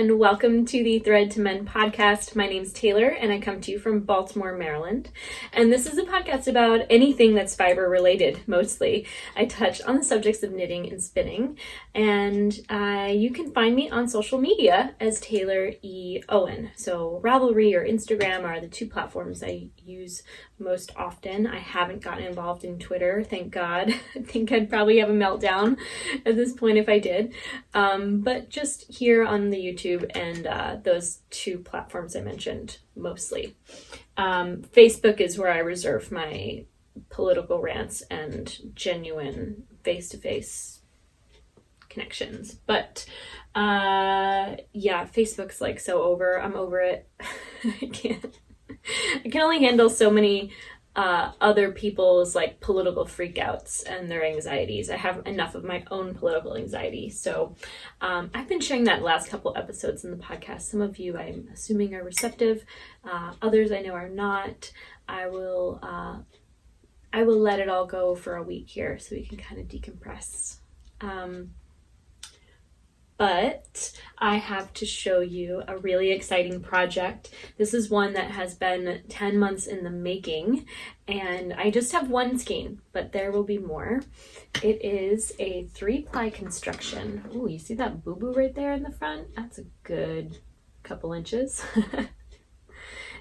and welcome to the Thread to Mend podcast. My name's Taylor, and I come to you from Baltimore, Maryland. And this is a podcast about anything that's fiber related, mostly. I touch on the subjects of knitting and spinning, and you can find me on social media as Taylor E. Owen. So Ravelry or Instagram are the two platforms I use most often. I haven't gotten involved in Twitter, thank God. I think I'd probably have a meltdown at this point if I did. But just here on the YouTube and those two platforms I mentioned mostly. Facebook is where I reserve my political rants and genuine face-to-face connections. But Facebook's like so over. I'm over it. I can only handle so many other people's like political freakouts and their anxieties. I have enough of my own political anxiety. So I've been sharing that last couple episodes in the podcast. Some of you, I'm assuming, are receptive. Others I know are not. I will let it all go for a week here so we can kind of decompress. But I have to show you a really exciting project. This is one that has been 10 months in the making, and I just have one skein, but there will be more. It is a 3-ply construction. Ooh, you see that boo-boo right there in the front? That's a good couple inches.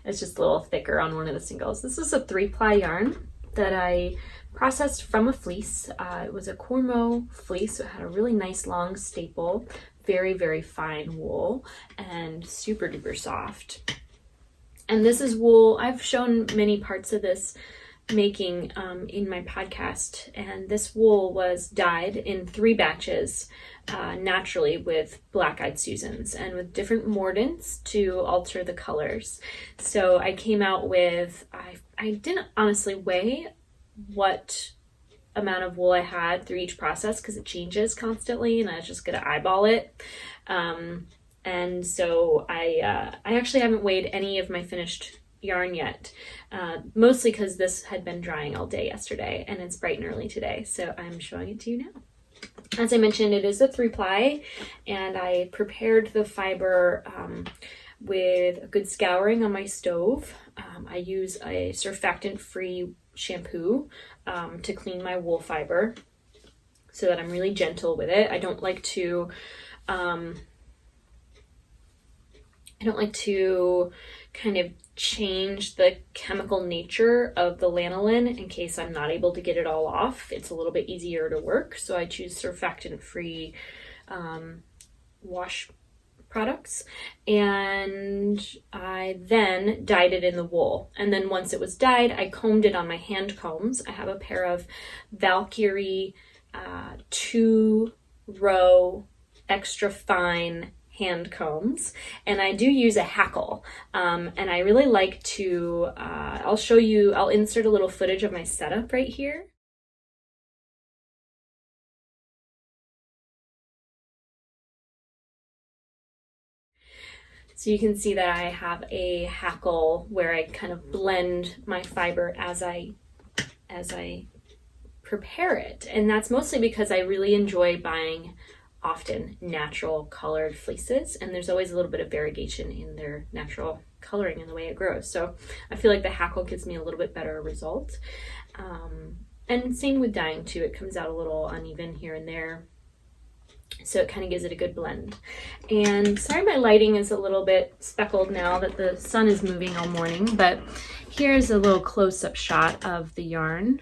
It's just a little thicker on one of the singles. This is a 3-ply yarn that I processed from a fleece. It was a cormo fleece, so it had a really nice long staple, very, very fine wool, and super duper soft. And this is wool. I've shown many parts of this making in my podcast, and this wool was dyed in 3 batches naturally with black-eyed Susans and with different mordants to alter the colors. So I came out with, I didn't honestly weigh what amount of wool I had through each process because it changes constantly, and I was just gonna eyeball it. And so I actually haven't weighed any of my finished yarn yet, mostly because this had been drying all day yesterday and it's bright and early today, so I'm showing it to you now. As I mentioned, it is a 3-ply, and I prepared the fiber with a good scouring on my stove. I use a surfactant-free shampoo to clean my wool fiber so that I'm really gentle with it. I don't like to kind of change the chemical nature of the lanolin in case I'm not able to get it all off. It's a little bit easier to work, so I choose surfactant-free wash products, and I then dyed it in the wool. And then once it was dyed, I combed it on my hand combs. I have a pair of Valkyrie 2-row extra fine hand combs, and I do use a hackle, and I really like to I'll insert a little footage of my setup right here. So you can see that I have a hackle where I kind of blend my fiber as I prepare it. And that's mostly because I really enjoy buying often natural colored fleeces, and there's always a little bit of variegation in their natural coloring and the way it grows. So I feel like the hackle gives me a little bit better result. And same with dyeing too. It comes out a little uneven here and there, so it kind of gives it a good blend. And sorry my lighting is a little bit speckled now that the sun is moving all morning, but here's a little close-up shot of the yarn.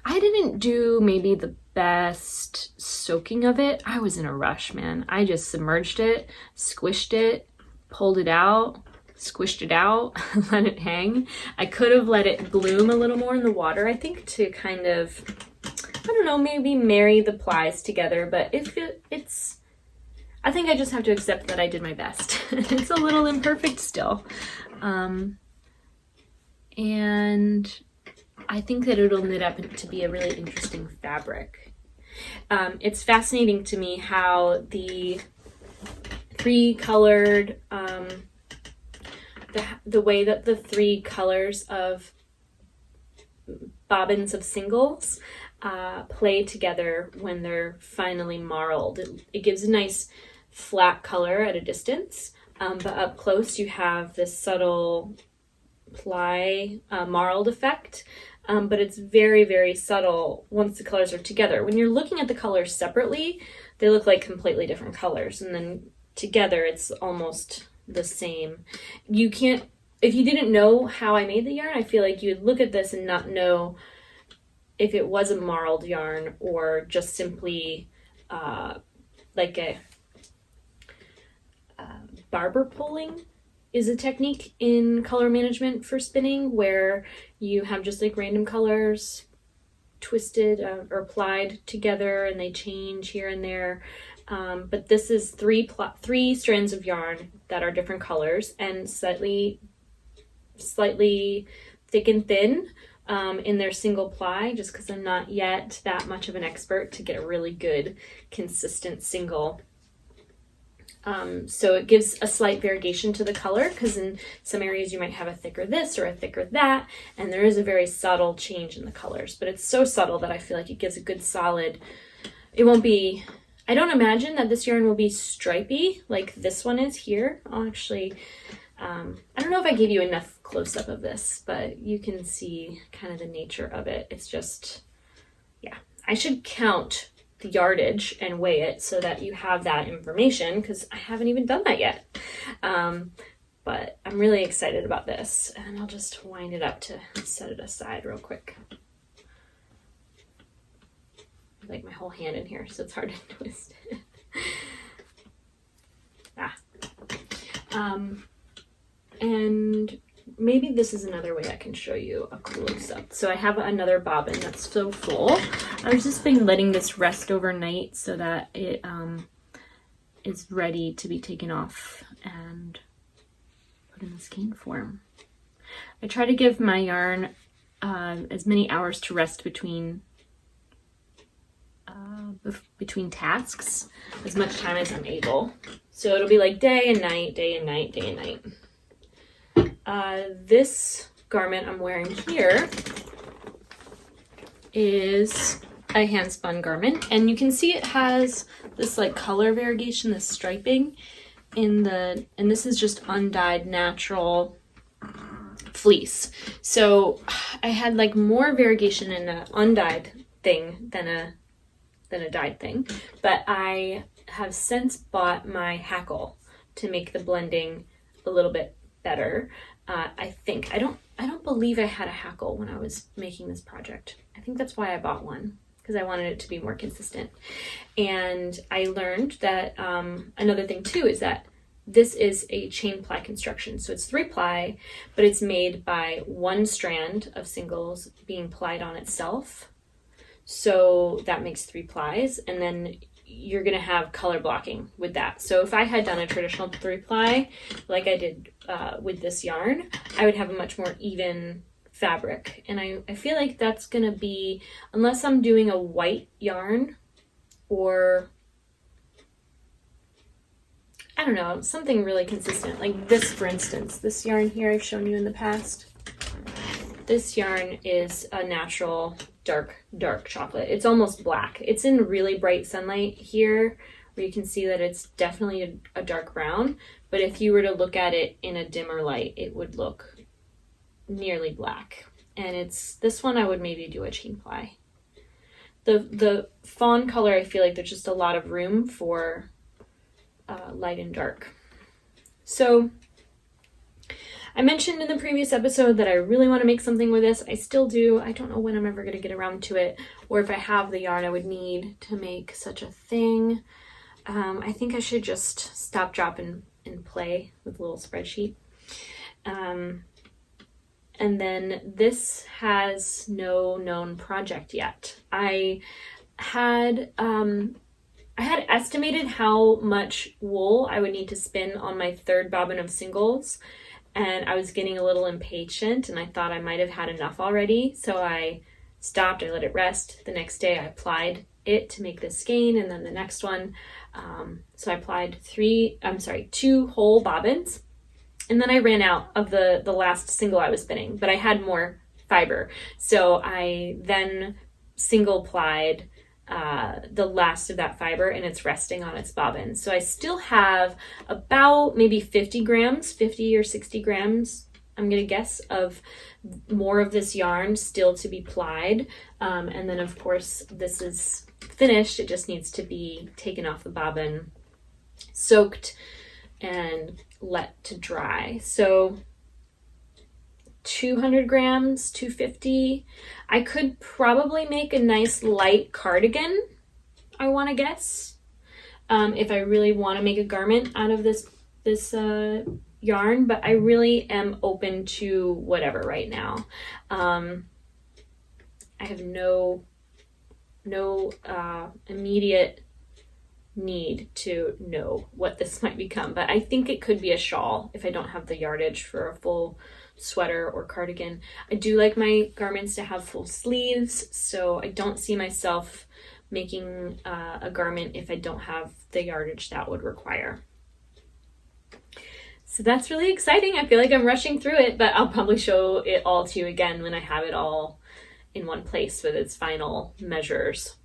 I didn't do maybe the best soaking of it. I was in a rush, man. I just submerged it, squished it, pulled it out, squished it out, let it hang. I could have let it bloom a little more in the water, I think, to kind of, I don't know, maybe marry the plies together, but I think I just have to accept that I did my best. It's a little imperfect still. And I think that it'll knit up to be a really interesting fabric. It's fascinating to me how the 3-colored, the way that the 3 colors of bobbins of singles play together when they're finally marled. It gives a nice flat color at a distance, but up close you have this subtle ply marled effect, but it's very, very subtle once the colors are together. When you're looking at the colors separately, they look like completely different colors, and then together it's almost the same. You can't, if you didn't know how I made the yarn, I feel like you would look at this and not know if it was a marled yarn or just simply like a barber pulling is a technique in color management for spinning, where you have just like random colors twisted or applied together and they change here and there. But this is three strands of yarn that are different colors and slightly thick and thin in their single ply, just because I'm not yet that much of an expert to get a really good consistent single. So it gives a slight variegation to the color, because in some areas you might have a thicker this or a thicker that, and there is a very subtle change in the colors, but it's so subtle that I feel like it gives a good solid, it won't be, I don't imagine that this yarn will be stripy like this one is here. I'll actually, I don't know if I gave you enough close-up of this, but you can see kind of the nature of it. It's just, yeah, I should count the yardage and weigh it so that you have that information, because I haven't even done that yet. But I'm really excited about this, and I'll just wind it up to set it aside real quick. I like my whole hand in here, so it's hard to twist it. And maybe this is another way I can show you a close-up. So I have another bobbin that's so full. I've just been letting this rest overnight so that it is ready to be taken off and put in the skein form. I try to give my yarn as many hours to rest between tasks, as much time as I'm able. So it'll be like day and night, day and night, day and night. This garment I'm wearing here is a handspun garment, and you can see it has this like color variegation, this striping and this is just undyed natural fleece. So I had like more variegation in an undyed thing than a dyed thing, but I have since bought my hackle to make the blending a little bit better. I think I don't believe I had a hackle when I was making this project. I think that's why I bought one, because I wanted it to be more consistent. And I learned that another thing too is that this is a chain ply construction. So it's 3 ply, but it's made by one strand of singles being plied on itself. So that makes 3 plies, and then you're going to have color blocking with that. So if I had done a traditional 3 ply like I did with this yarn, I would have a much more even fabric. And I feel like that's going to be, unless I'm doing a white yarn or I don't know, something really consistent like this, for instance, this yarn here I've shown you in the past. This yarn is a natural dark chocolate. It's almost black. It's in really bright sunlight here where you can see that it's definitely a dark brown, but if you were to look at it in a dimmer light, it would look nearly black. And it's this one I would maybe do a chain ply. The fawn color, I feel like there's just a lot of room for light and dark. So I mentioned in the previous episode that I really want to make something with this. I still do. I don't know when I'm ever going to get around to it, or if I have the yarn I would need to make such a thing. I think I should just stop, drop, and play with a little spreadsheet. And then this has no known project yet. I had estimated how much wool I would need to spin on my 3rd bobbin of singles, and I was getting a little impatient, and I thought I might have had enough already, so I stopped, I let it rest. The next day I applied it to make this skein, and then the next one, so I applied 2 whole bobbins, and then I ran out of the last single I was spinning, but I had more fiber, so I then single plied the last of that fiber, and it's resting on its bobbin. So I still have about maybe 50 grams, 50 or 60 grams, I'm gonna guess, of more of this yarn still to be plied. And then of course this is finished. It just needs to be taken off the bobbin, soaked, and let to dry. So 200 grams, 250. I could probably make a nice light cardigan, I want to guess, if I really want to make a garment out of this yarn, but I really am open to whatever right now. I have no immediate need to know what this might become, but I think it could be a shawl if I don't have the yardage for a full sweater or cardigan. I do like my garments to have full sleeves, so I don't see myself making a garment if I don't have the yardage that would require. So that's really exciting. I feel like I'm rushing through it, but I'll probably show it all to you again when I have it all in one place with its final measures.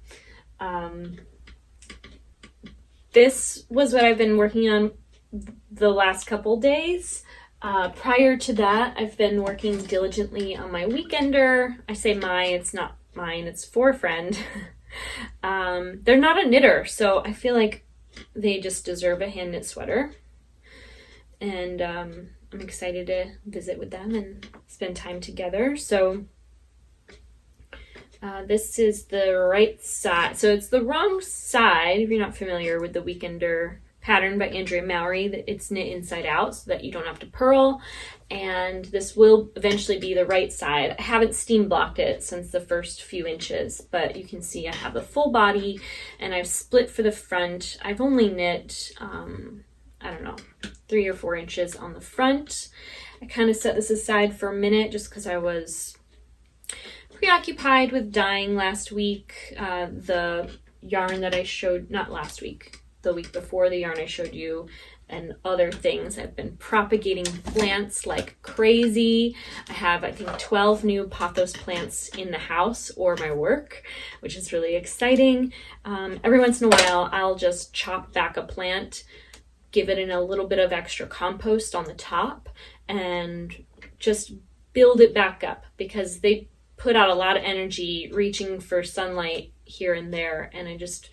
This was what I've been working on the last couple days. Prior to that, I've been working diligently on my weekender. I say it's not mine, it's for a friend. They're not a knitter, so I feel like they just deserve a hand knit sweater. And I'm excited to visit with them and spend time together. So this is the right side. So it's the wrong side if you're not familiar with the Weekender pattern by Andrea Mowry. It's knit inside out so that you don't have to purl. And this will eventually be the right side. I haven't steam blocked it since the first few inches, but you can see I have the full body and I've split for the front. I've only knit, I don't know, 3 or 4 inches on the front. I kind of set this aside for a minute just because I was preoccupied with dyeing last week. The yarn that I showed, not last week, the week before, the yarn I showed you, and other things. I've been propagating plants like crazy. I have, I think, 12 new pothos plants in the house or my work, which is really exciting. Every once in a while, I'll just chop back a plant, give it in a little bit of extra compost on the top, and just build it back up because they put out a lot of energy reaching for sunlight here and there, and I just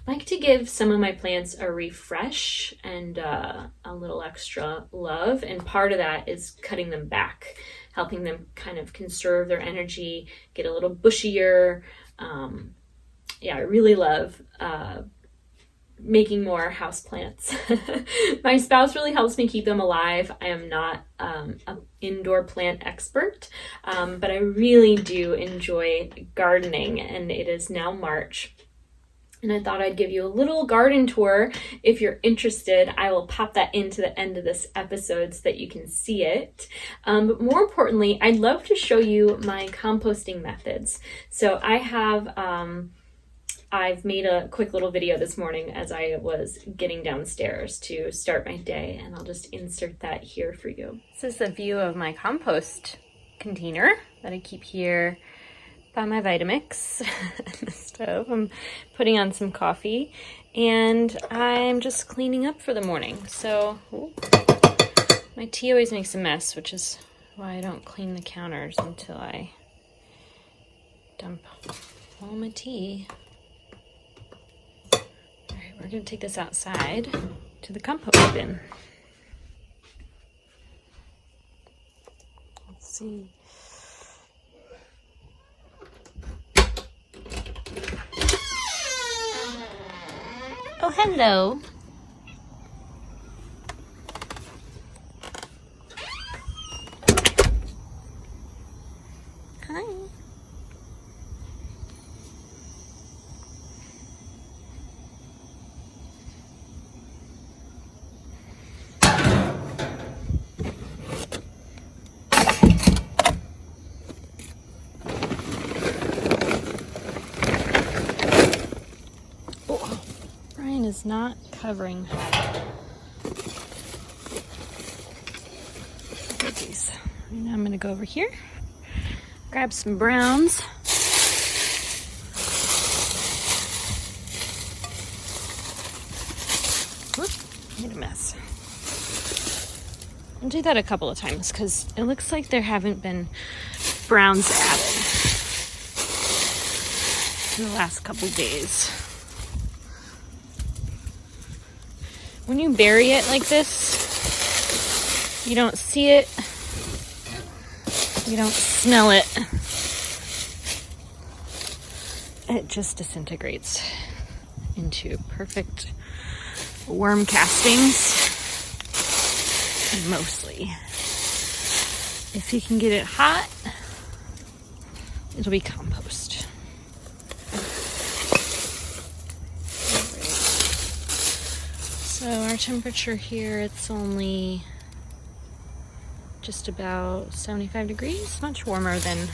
like to give some of my plants a refresh and a little extra love, and part of that is cutting them back, helping them kind of conserve their energy, get a little bushier. Yeah, I really love making more house plants. My spouse really helps me keep them alive. I am not an indoor plant expert, but I really do enjoy gardening, and it is now March. And I thought I'd give you a little garden tour if you're interested. I will pop that into the end of this episode so that you can see it. But more importantly, I'd love to show you my composting methods. So I have, I've made a quick little video this morning as I was getting downstairs to start my day, and I'll just insert that here for you. This is the view of my compost container that I keep here by my Vitamix in the stove. I'm putting on some coffee, and I'm just cleaning up for the morning. So my tea always makes a mess, which is why I don't clean the counters until I dump all my tea. All right, we're gonna take this outside to the compost bin. Let's see. Oh, hello. Hi. Is not covering these. Now I'm going to go over here, grab some browns, I'll do that a couple of times because it looks like there haven't been browns added in the last couple days. When you bury it like this, you don't see it, you don't smell it. It just disintegrates into perfect worm castings. Mostly. If you can get it hot, it'll be compost. So our temperature here, it's only just about 75 degrees, much warmer than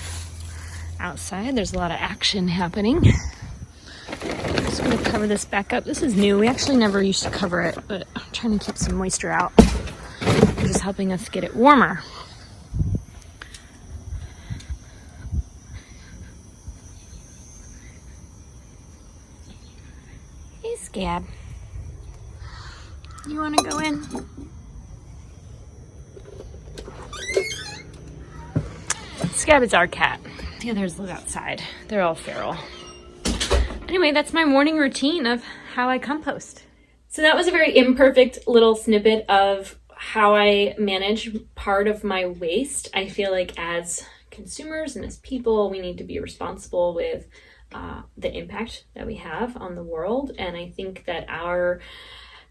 outside. There's a lot of action happening. I'm just going to cover this back up. This is new. We actually never used to cover it, but I'm trying to keep some moisture out. Which is helping us get it warmer. Hey, Scab. You want to go in? Scab is our cat. The others live outside. They're all feral. Anyway, that's my morning routine of how I compost. So that was a very imperfect little snippet of how I manage part of my waste. I feel like as consumers and as people, we need to be responsible with the impact that we have on the world. And I think that our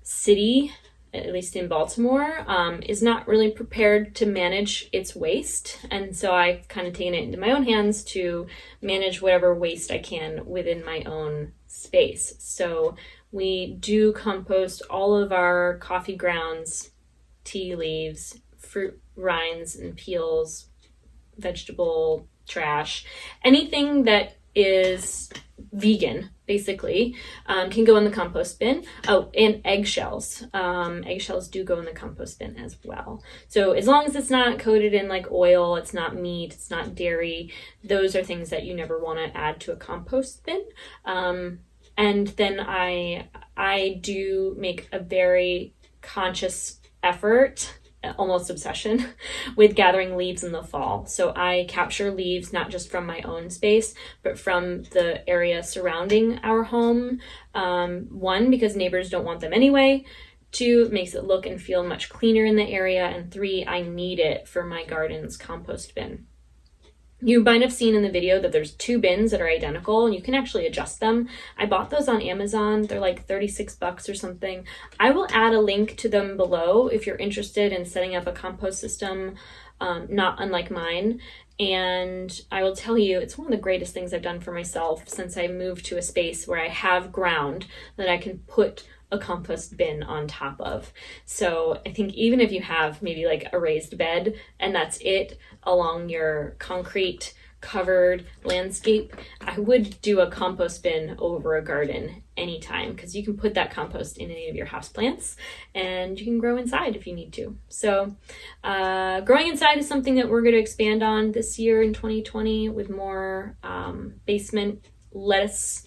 city, at least in Baltimore, is not really prepared to manage its waste. And so I've kind of taken it into my own hands to manage whatever waste I can within my own space. So we do compost all of our coffee grounds, tea leaves, fruit rinds and peels, vegetable trash, anything that is vegan, basically, can go in the compost bin. Oh, and eggshells. Eggshells do go in the compost bin as well. So as long as it's not coated in like oil, it's not meat, it's not dairy, those are things that you never want to add to a compost bin. And then I do make a very conscious effort, almost obsession, with gathering leaves in the fall. So I capture leaves not just from my own space, but from the area surrounding our home. One, because neighbors don't want them anyway. Two, it makes it look and feel much cleaner in the area. And three, I need it for my garden's compost bin. You might have seen in the video that there's two bins that are identical and you can actually adjust them. I bought those on Amazon. They're like $36 or something. I will add a link to them below if you're interested in setting up a compost system, not unlike mine. And I will tell you, it's one of the greatest things I've done for myself since I moved to a space where I have ground that I can put a compost bin on top of. So I think even if you have maybe like a raised bed and that's it along your concrete covered landscape, I would do a compost bin over a garden anytime, because you can put that compost in any of your houseplants and you can grow inside if you need to. So growing inside is something that we're going to expand on this year in 2020 with more basement lettuce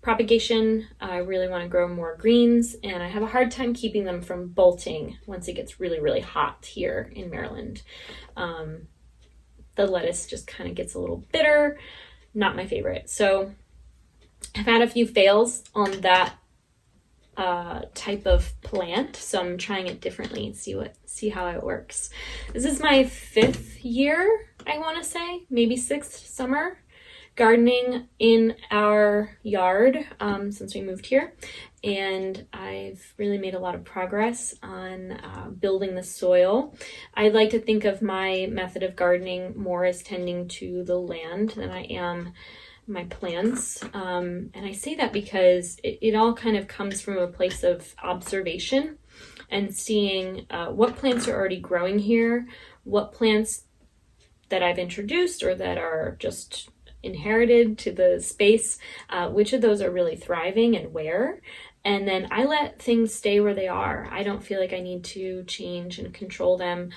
propagation. I really want to grow more greens, and I have a hard time keeping them from bolting once it gets really, really hot here in Maryland. The lettuce just kind of gets a little bitter, not my favorite. So I've had a few fails on that type of plant, so I'm trying it differently and see how it works. This is my 5th year, I want to say, maybe 6th summer gardening in our yard since we moved here, and I've really made a lot of progress on building the soil. I like to think of my method of gardening more as tending to the land than I am my plants, and I say that because it all kind of comes from a place of observation and seeing what plants are already growing here, what plants that I've introduced or that are just inherited to the space, which of those are really thriving and where. And then I let things stay where they are. I don't feel like I need to change and control them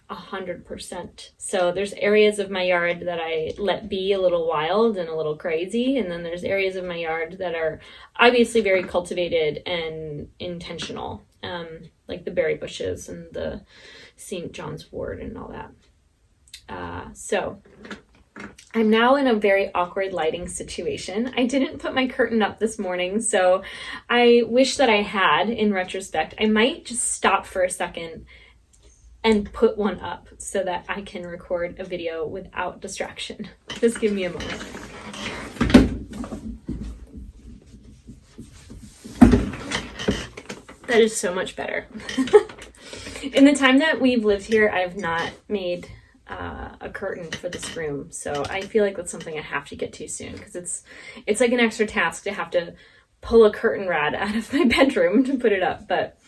100%. So there's areas of my yard that I let be a little wild and a little crazy, and then there's areas of my yard that are obviously very cultivated and intentional. like the berry bushes and the St. John's wort and all that. So I'm now in a very awkward lighting situation. I didn't put my curtain up this morning, so I wish that I had in retrospect. I might just stop for a second and put one up so that I can record a video without distraction. Just give me a moment. That is so much better. In the time that we've lived here, I've not made a curtain for this room, so I feel like that's something I have to get to soon, because it's like an extra task to have to pull a curtain rod out of my bedroom to put it up. But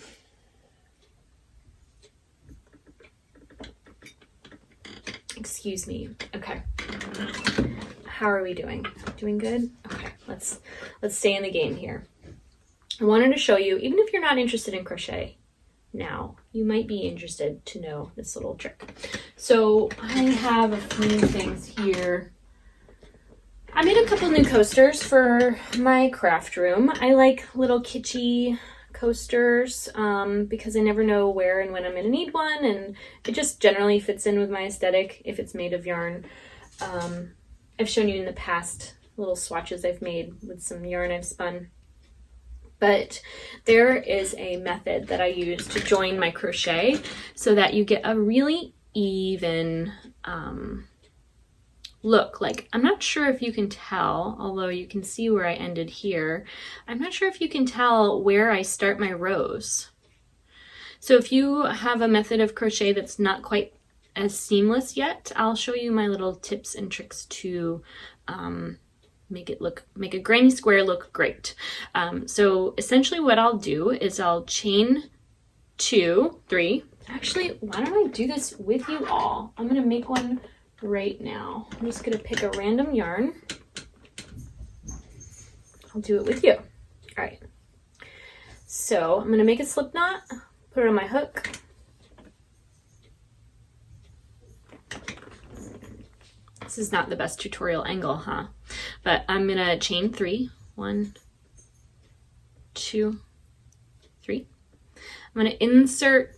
excuse me. Okay, how are we doing? Doing good? Okay, let's stay in the game here. I wanted to show you, even if you're not interested in crochet now, you might be interested to know this little trick. So I have a few things here. I made a couple new coasters for my craft room. I like little kitschy coasters because I never know where and when I'm going to need one, and it just generally fits in with my aesthetic if it's made of yarn. I've shown you in the past little swatches I've made with some yarn I've spun. But there is a method that I use to join my crochet so that you get a really even look. Like, I'm not sure if you can tell, although you can see where I ended here. I'm not sure if you can tell where I start my rows. So if you have a method of crochet that's not quite as seamless yet, I'll show you my little tips and tricks to make a granny square look great. So essentially what I'll do is I'll chain 2, 3. Actually, why don't I do this with you all? I'm gonna make one right now. I'm just gonna pick a random yarn. I'll do it with you. All right. So I'm gonna make a slip knot, put it on my hook. This is not the best tutorial angle, huh? But I'm gonna chain 3. 1, 2, 3. I'm gonna insert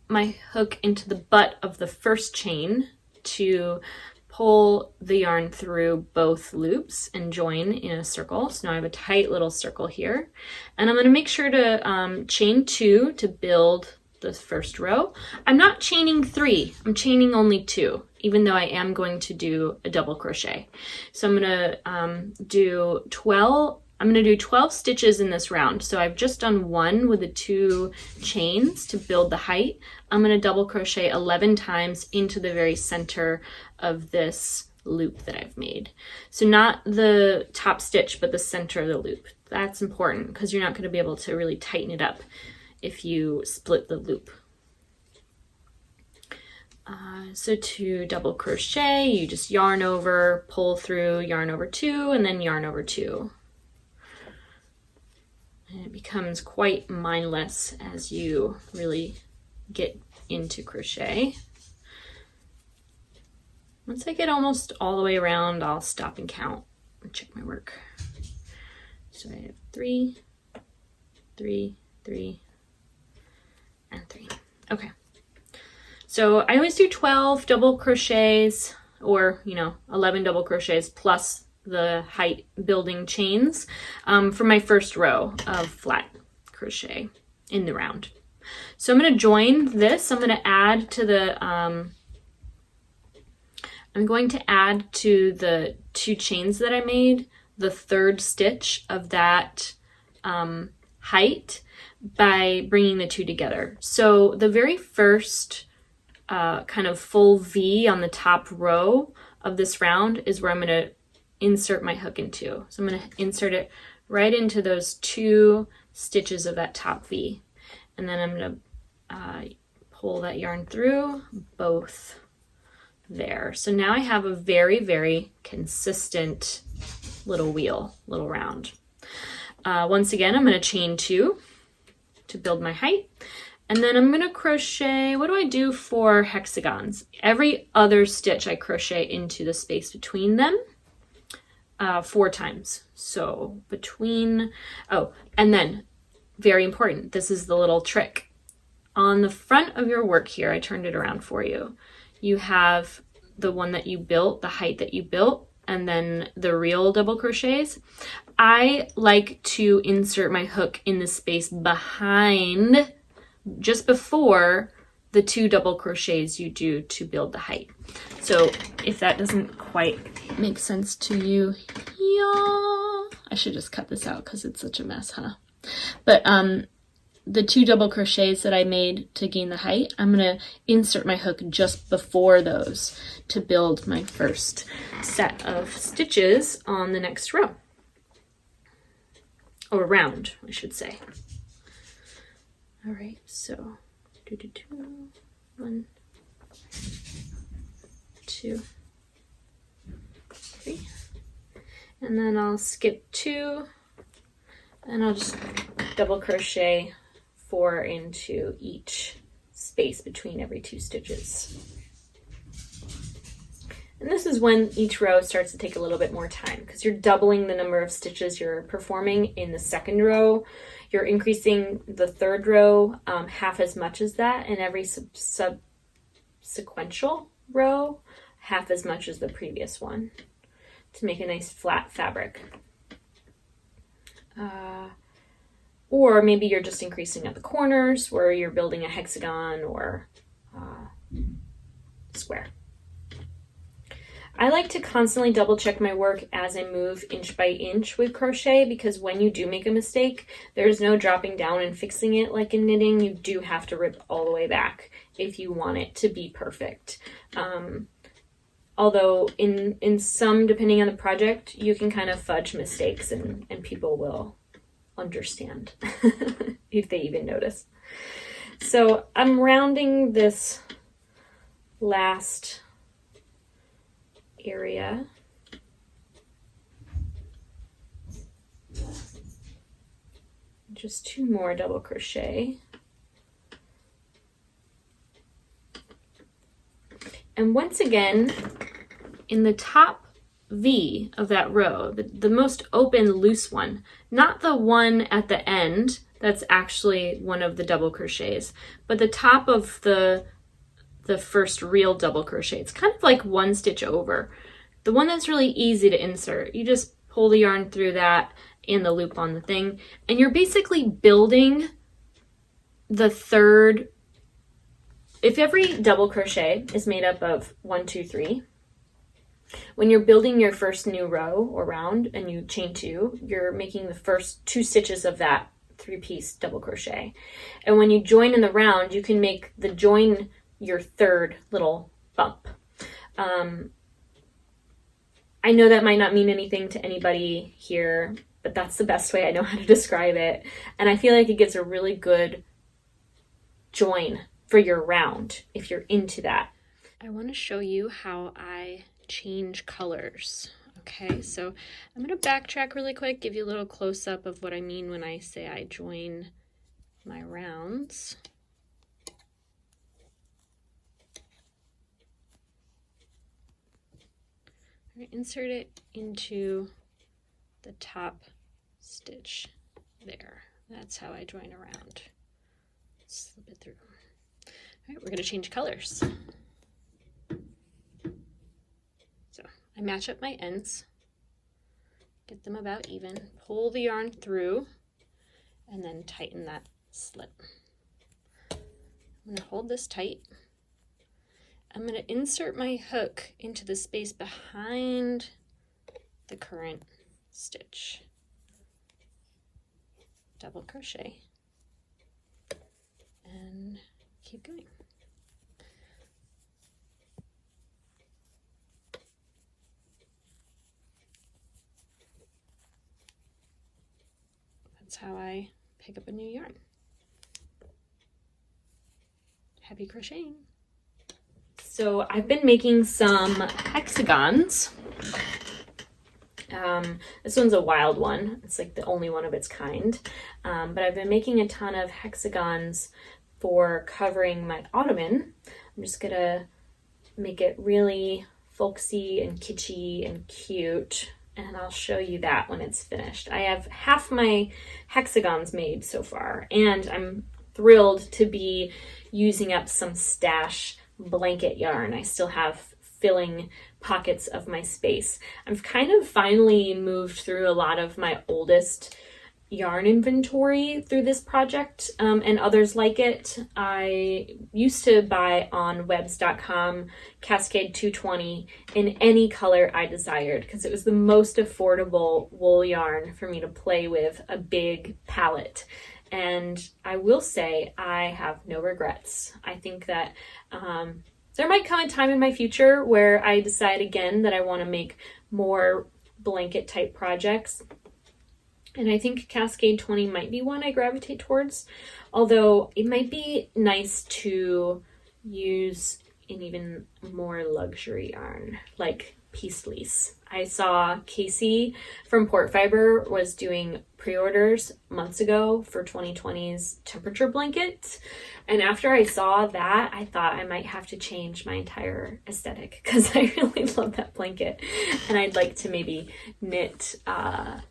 my hook into the butt of the first chain to pull the yarn through both loops and join in a circle. So now I have a tight little circle here. And I'm gonna make sure to chain 2 to build the first row. I'm not chaining 3, I'm chaining only 2, even though I am going to do a double crochet. So I'm gonna do 12 stitches in this round. So I've just done 1 with the 2 chains to build the height. I'm gonna double crochet 11 times into the very center of this loop that I've made. So not the top stitch, but the center of the loop. That's important because you're not gonna be able to really tighten it up if you split the loop. So to double crochet, you just yarn over, pull through, yarn over 2, and then yarn over 2. And it becomes quite mindless as you really get into crochet. Once I get almost all the way around, I'll stop and count and check my work. So I have 3, 3, 3, and 3. Okay. So I always do 12 double crochets, or 11 double crochets plus the height building chains for my first row of flat crochet in the round. So I'm going to join this. I'm going to add to the 2 chains that I made the 3rd stitch of that height by bringing the 2 together. So the very first kind of full V on the top row of this round is where I'm going to insert my hook into. So I'm going to insert it right into those 2 stitches of that top V. And then I'm going to pull that yarn through both there. So now I have a very, very consistent little wheel, little round. Once again, I'm going to chain 2 to build my height. And then I'm going to crochet, what do I do for hexagons? Every other stitch I crochet into the space between them 4 times. So between, and then very important, this is the little trick. on the front of your work here, I turned it around for you. You have the one that you built, the height that you built, and then the real double crochets. I like to insert my hook in the space behind, just before the 2 double crochets you do to build the height. So if that doesn't quite make sense to you, yeah, I should just cut this out because it's such a mess, huh? But the 2 double crochets that I made to gain the height, I'm gonna insert my hook just before those to build my first set of stitches on the next row. Or round, I should say. All right, so 1, 2, 3, and then I'll skip 2, and I'll just double crochet 4 into each space between every 2 stitches. And this is when each row starts to take a little bit more time because you're doubling the number of stitches you're performing in the second row. You're increasing the third row half as much as that, and every sequential row half as much as the previous one to make a nice flat fabric. Or maybe you're just increasing at the corners where you're building a hexagon or square. I like to constantly double check my work as I move inch by inch with crochet, because when you do make a mistake, there's no dropping down and fixing it like in knitting. You do have to rip all the way back if you want it to be perfect. Although in some, depending on the project, you can kind of fudge mistakes and people will understand if they even notice. So I'm rounding this last area. Just 2 more double crochet. And once again, in the top V of that row, the most open loose one, not the one at the end that's actually one of the double crochets, but the top of the first real double crochet. It's kind of like 1 stitch over. The one that's really easy to insert. You just pull the yarn through that and the loop on the thing, and you're basically building the third. If every double crochet is made up of 1, 2, 3, when you're building your first new row or round and you chain 2, you're making the first 2 stitches of that 3-piece double crochet. And when you join in the round, you can make the join your third little bump. I know that might not mean anything to anybody here, but that's the best way I know how to describe it. And I feel like it gives a really good join for your round if you're into that. I want to show you how I change colors. Okay, so I'm going to backtrack really quick, give you a little close-up of what I mean when I say I join my rounds. I'm going to insert it into the top stitch there. That's how I join a round. Slip it through. All right, we're going to change colors. So I match up my ends, get them about even, pull the yarn through, and then tighten that slip. I'm going to hold this tight. I'm going to insert my hook into the space behind the current stitch. Double crochet and keep going. That's how I pick up a new yarn. Happy crocheting. So I've been making some hexagons. This one's a wild one. It's like the only one of its kind. But I've been making a ton of hexagons for covering my ottoman. I'm just gonna make it really folksy and kitschy and cute, and I'll show you that when it's finished. I have half my hexagons made so far, and I'm thrilled to be using up some stash blanket yarn. I still have filling pockets of my space. I've kind of finally moved through a lot of my oldest yarn inventory through this project, and others like it. I used to buy on webs.com Cascade 220 in any color I desired because it was the most affordable wool yarn for me to play with a big palette. And I will say I have no regrets. I think that there might come a time in my future where I decide again that I want to make more blanket type projects. And I think Cascade 20 might be one I gravitate towards, although it might be nice to use an even more luxury yarn, like Peace Fleece. I saw Casey from Port Fiber was doing pre-orders months ago for 2020's temperature blanket. And after I saw that, I thought I might have to change my entire aesthetic because I really love that blanket. And I'd like to maybe knit a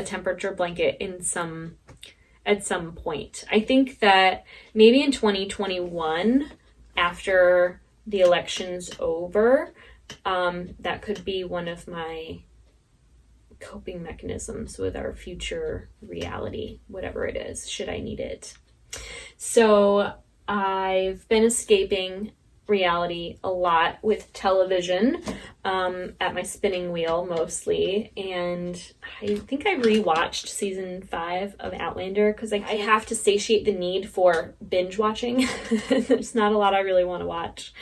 temperature blanket at some point. I think that maybe in 2021, after the election's over, that could be one of my coping mechanisms with our future reality, whatever it is, should I need it. So I've been escaping reality a lot with television, at my spinning wheel mostly, and I think I rewatched season 5 of Outlander because I have to satiate the need for binge watching. There's not a lot I really want to watch.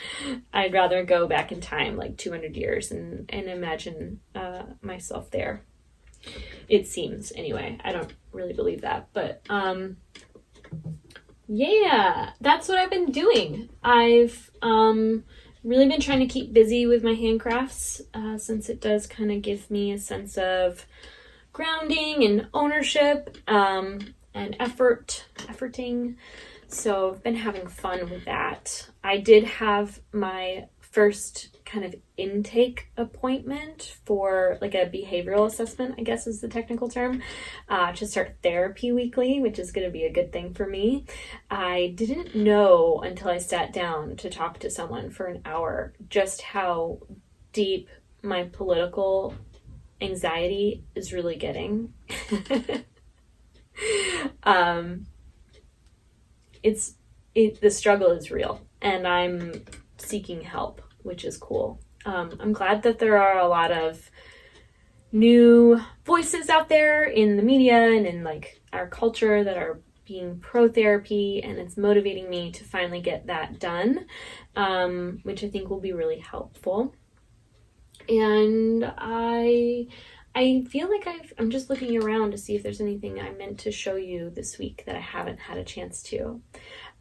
I'd rather go back in time like 200 years and imagine myself there. It seems, anyway. I don't really believe that, but yeah, that's what I've been doing. I've really been trying to keep busy with my handcrafts, since it does kind of give me a sense of grounding and ownership, and efforting. So I've been having fun with that. I did have my first kind of intake appointment for like a behavioral assessment, I guess is the technical term, to start therapy weekly, which is going to be a good thing for me. I didn't know until I sat down to talk to someone for an hour just how deep my political anxiety is really getting. The struggle is real, and I'm seeking help, which is cool. I'm glad that there are a lot of new voices out there in the media and in like our culture that are being pro-therapy, and it's motivating me to finally get that done, which I think will be really helpful. And I feel like I'm just looking around to see if there's anything I meant to show you this week that I haven't had a chance to.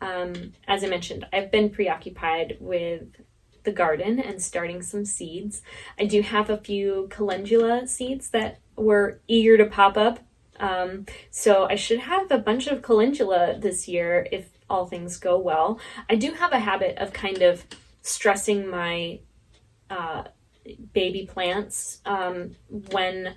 As I mentioned, I've been preoccupied with the garden and starting some seeds. I do have a few calendula seeds that were eager to pop up. So I should have a bunch of calendula this year if all things go well. I do have a habit of kind of stressing my baby plants when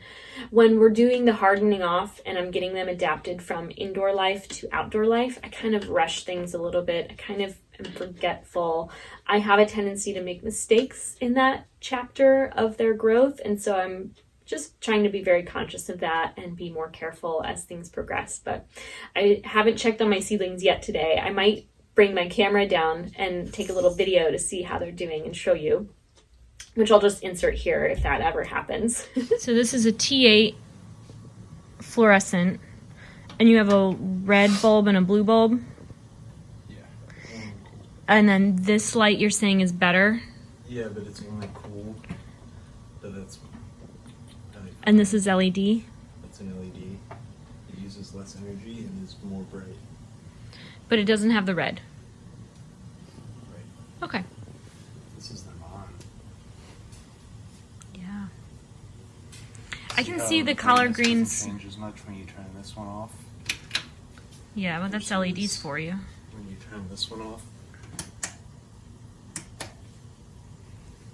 we're doing the hardening off and I'm getting them adapted from indoor life to outdoor life. I kind of rush things a little bit. I kind of am forgetful. I have a tendency to make mistakes in that chapter of their growth, and so I'm just trying to be very conscious of that and be more careful as things progress. But I haven't checked on my seedlings yet today. I might bring my camera down and take a little video to see how they're doing and show you, which I'll just insert here if that ever happens. So this is a T8 fluorescent, and you have a red bulb and a blue bulb? Yeah. And then this light you're saying is better? Yeah, but it's only cool. But that's... And this is LED? It's an LED. It uses less energy and is more bright. But it doesn't have the red? Right. Okay. This is them on. Yeah. I can see the collard greens. Change as much when you turn this one off. Yeah, well that's LEDs for you. When you turn this one off.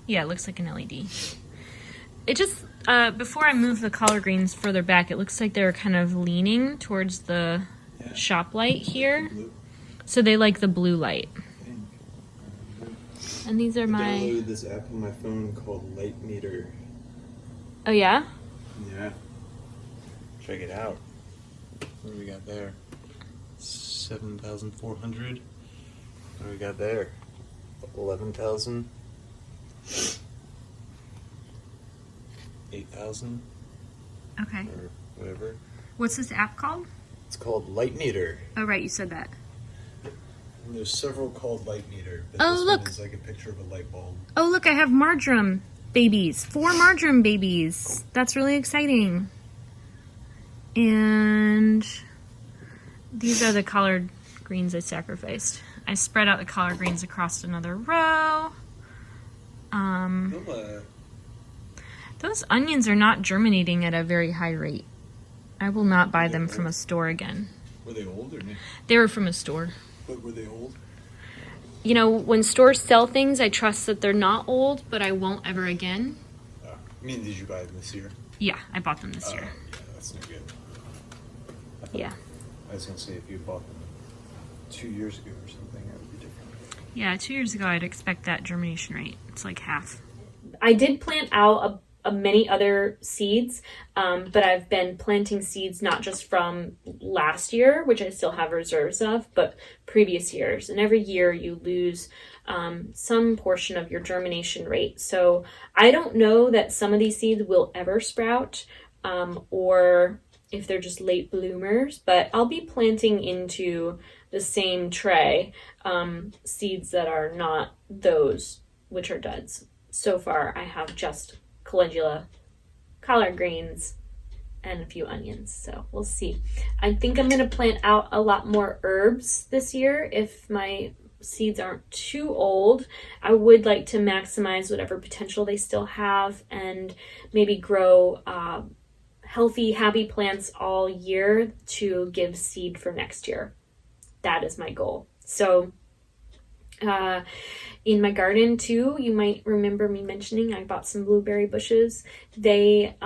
Yeah, it looks like an LED. It just, before I move the collard greens further back, it looks like they're kind of leaning towards the shop light here. So they like the blue light. I think. And these are I my... downloaded this app on my phone called Light Meter. Oh yeah? Yeah. Check it out. What do we got there? 7,400. What do we got there? 11,000. 8,000 Okay. or whatever. What's this app called? It's called Light Meter. Oh right, you said that. And there's several called Light Meter, but Oh, this look. one is like a picture of a light bulb. Oh look, I have marjoram babies. 4 marjoram babies. That's really exciting. And these are the collard greens I sacrificed. I spread out the collard greens across another row. Those onions are not germinating at a very high rate. I will not buy them from a store again. Were they old or new? They were from a store. But were they old? You know, when stores sell things, I trust that they're not old, but I won't ever again. I mean, did you buy them this year? Yeah, I bought them this year. Yeah, that's no good. Yeah. I was going to say, if you bought them 2 years ago or something, that would be different. Yeah, 2 years ago, I'd expect that germination rate. It's like half. I did plant out many other seeds, but I've been planting seeds not just from last year, which I still have reserves of, but previous years. And every year you lose some portion of your germination rate. So I don't know that some of these seeds will ever sprout, or if they're just late bloomers, but I'll be planting into the same tray seeds that are not those, which are duds. So far, I have just calendula, collard greens, and a few onions. So we'll see. I think I'm going to plant out a lot more herbs this year if my seeds aren't too old. I would like to maximize whatever potential they still have and maybe grow healthy, happy plants all year to give seed for next year. That is my goal. So in my garden too, you might remember me mentioning I bought some blueberry bushes. They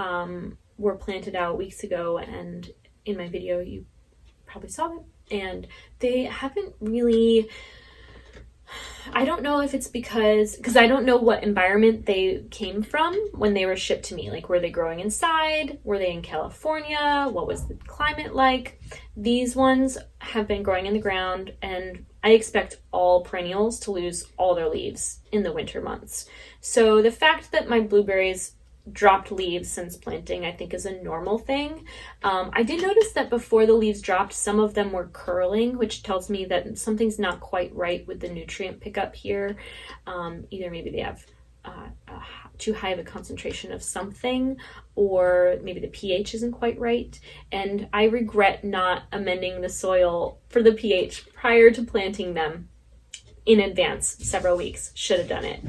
were planted out weeks ago, and in my video you probably saw them, and they haven't really, I don't know if it's because I don't know what environment they came from when they were shipped to me. Like, were they growing inside? Were they in California? What was the climate like? These ones have been growing in the ground, and I expect all perennials to lose all their leaves in the winter months. So the fact that my blueberries dropped leaves since planting, I think, is a normal thing. I did notice that before the leaves dropped, some of them were curling, which tells me that something's not quite right with the nutrient pickup here. Either maybe they have too high of a concentration of something, or maybe the pH isn't quite right. And I regret not amending the soil for the pH prior to planting them in advance, several weeks. Should have done it.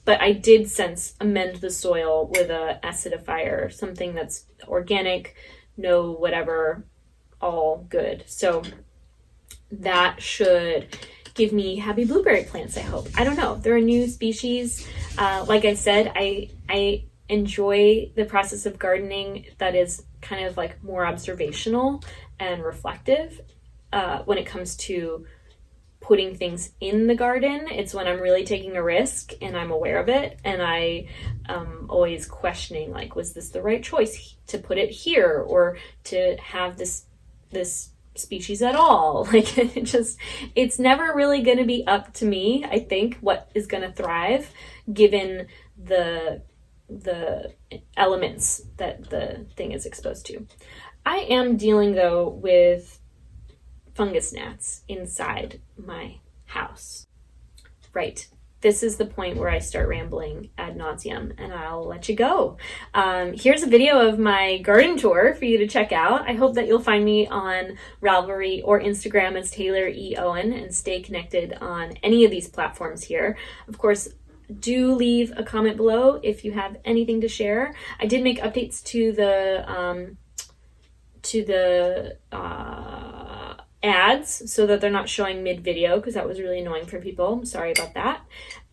But I did since amend the soil with a acidifier, something that's organic, no whatever, all good. So that should give me happy blueberry plants, I hope. I don't know. They're a new species. Like I said, I enjoy the process of gardening that is kind of like more observational and reflective when it comes to putting things in the garden. It's when I'm really taking a risk and I'm aware of it, and I always questioning, like, was this the right choice to put it here or to have this species at all? Like, it's never really going to be up to me, I think, what is going to thrive given the elements that the thing is exposed to. I am dealing though with fungus gnats inside my house. Right. This is the point where I start rambling ad nauseum, and I'll let you go. Here's a video of my garden tour for you to check out. I hope that you'll find me on Ravelry or Instagram as Taylor E. Owen and stay connected on any of these platforms here. Of course, do leave a comment below if you have anything to share. I did make updates to the ads so that they're not showing mid-video, because that was really annoying for people. I'm sorry about that.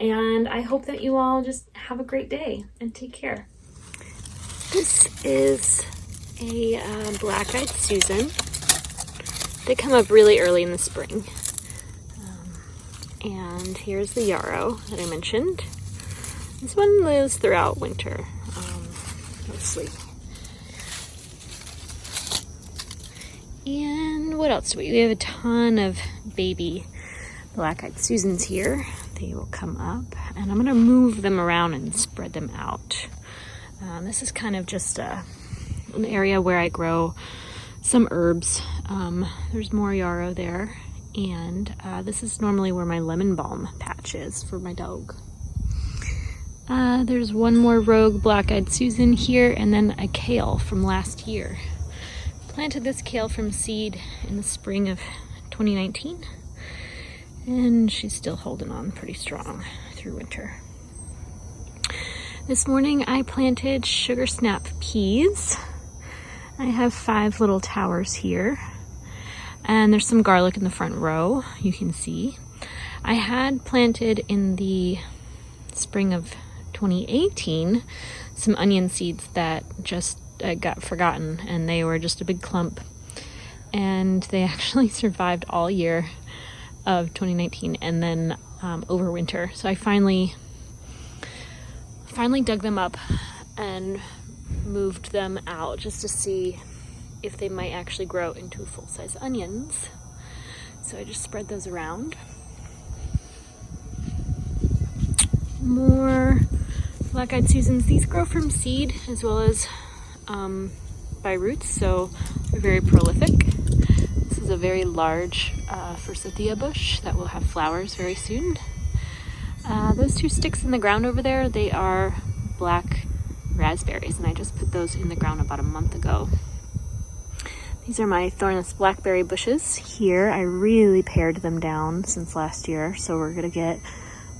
And I hope that you all just have a great day and take care. This is a black-eyed Susan. They come up really early in the spring. And here's the yarrow that I mentioned. This one lives throughout winter, mostly. And what else do we have? A ton of baby black-eyed Susans here. They will come up, and I'm gonna move them around and spread them out. This is kind of just an area where I grow some herbs. There's more yarrow there, and this is normally where my lemon balm patch is for my dog. There's one more rogue black-eyed Susan here, and then a kale from last year. Planted this kale from seed in the spring of 2019, and she's still holding on pretty strong through winter. This morning I planted sugar snap peas. I have 5 little towers here, and there's some garlic in the front row, you can see. I had planted in the spring of 2018 some onion seeds that just got forgotten, and they were just a big clump, and they actually survived all year of 2019 and then over winter. So I finally dug them up and moved them out just to see if they might actually grow into full-size onions. So I just spread those around. More black-eyed Susans. These grow from seed as well as by roots, so they're very prolific. This is a very large forsythia bush that will have flowers very soon. Those 2 sticks in the ground over there, they are black raspberries, and I just put those in the ground about a month ago. These are my thornless blackberry bushes here. I really pared them down since last year, so we're gonna get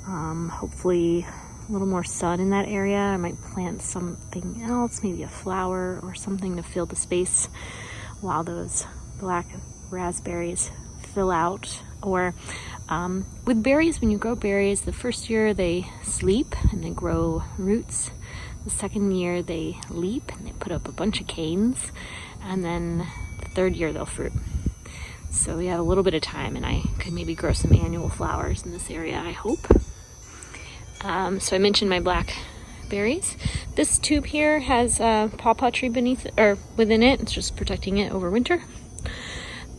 hopefully a little more sun in that area. I might plant something else, maybe a flower or something to fill the space while those black raspberries fill out. Or with berries, when you grow berries, the first year they sleep and they grow roots. The second year they leap and they put up a bunch of canes, and then the third year they'll fruit. So we have a little bit of time, and I could maybe grow some annual flowers in this area, I hope. So I mentioned my blackberries. This tube here has a pawpaw tree beneath it, or within it. It's just protecting it over winter.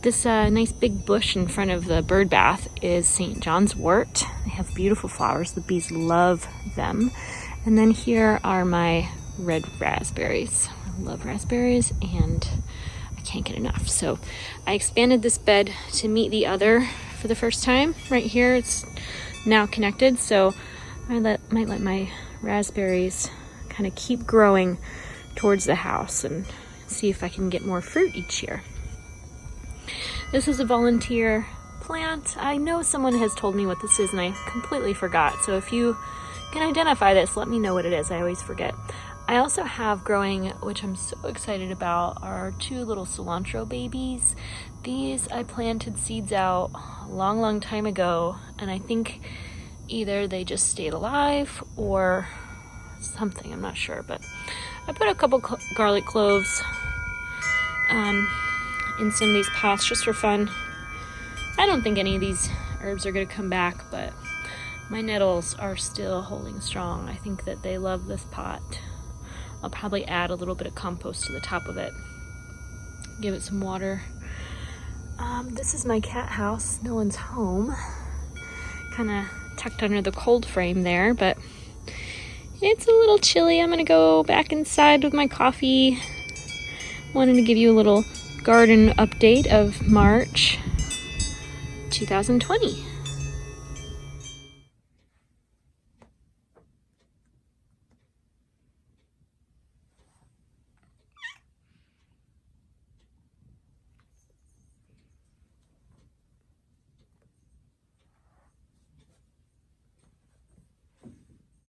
This nice big bush in front of the bird bath is St. John's wort. They have beautiful flowers. The bees love them. And then here are my red raspberries. I love raspberries, and I can't get enough. So I expanded this bed to meet the other for the first time. Right here, it's now connected, so I might let my raspberries kind of keep growing towards the house and see if I can get more fruit each year. This is a volunteer plant. I know someone has told me what this is, and I completely forgot. So if you can identify this, let me know what it is. I always forget. I also have growing, which I'm so excited about, are 2 little cilantro babies. These I planted seeds out a long time ago, and I think either they just stayed alive or something, I'm not sure, but I put a couple garlic cloves in some of these pots just for fun. I don't think any of these herbs are going to come back, but my nettles are still holding strong. I think that they love this pot. I'll probably add a little bit of compost to the top of it, give it some water. This is my cat house. No one's home. Kind of tucked under the cold frame there, but it's a little chilly. I'm gonna go back inside with my coffee. Wanted to give you a little garden update of March 2020.